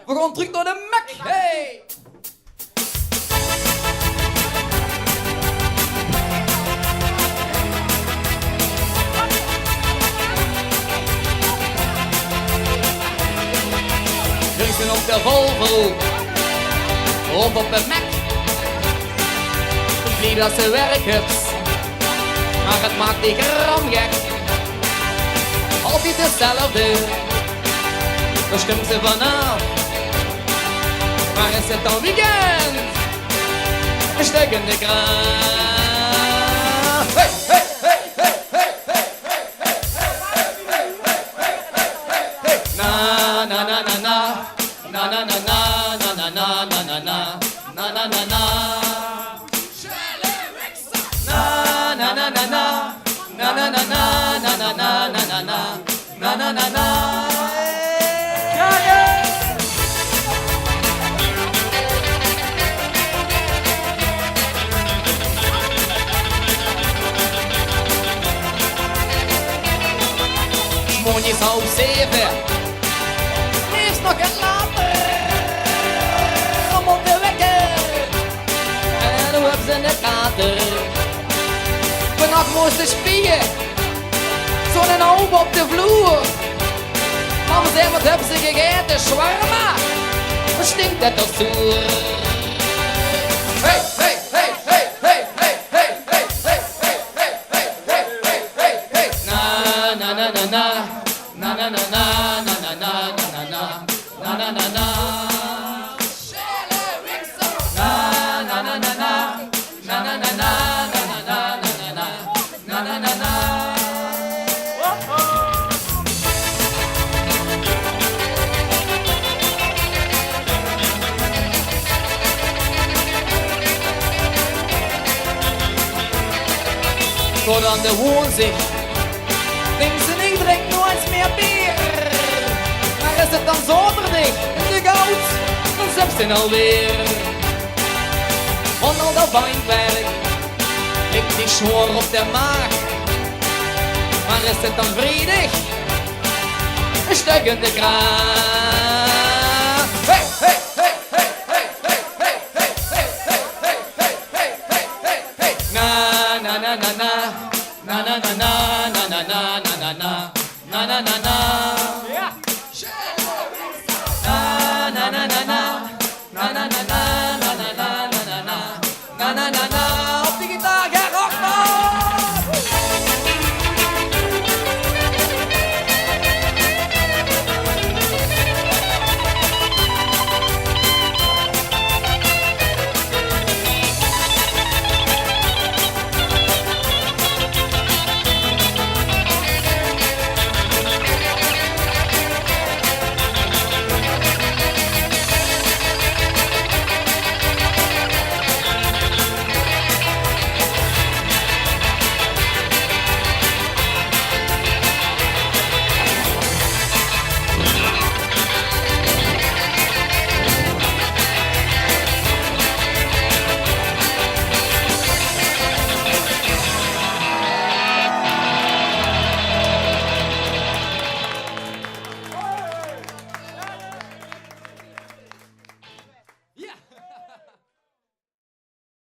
We gaan terug naar de Mac. Hey! Racen op de Volvo, of op de Mac. Niet dat ze werkt, maar het maakt die gram gek. Altijd hetzelfde, daar stemt ze vanaf. Maar is het dan weekend, een stuk in de graaf. Hey, hey, hey, hey, hey, hey, hey, hey, hey, hey, hey. Na na na na na, na na na na na na na na na na na na na. Na na na na, na na na na na na na na na na na na na. Ja ja. Morgens 6:30, is nog een later. Kom op de wekker en hoe hebben ze in de kater? Vannacht moesten spieken, zo'n hoop op de vloer. Mama zei, wat hebben ze gegeten? Shawarma, wat stinkt dat toch zoer? Hey, hey, hey, hey, hey, hey, hey, hey, hey, hey, hey, hey, hey, hey, hey. Na na na na na, na na na na na na na na na na na na. Na na na na na na na na na. Na na na na. Tot aan de woonzicht, denken ze niet, drink nooit meer bier. Maar is het dan zomerdicht in de goud, dan zet ze alweer. Van al dat wijnwerk ligt die schwoor op de maag. Maar is het dan vredig? Een stuk in de kraag.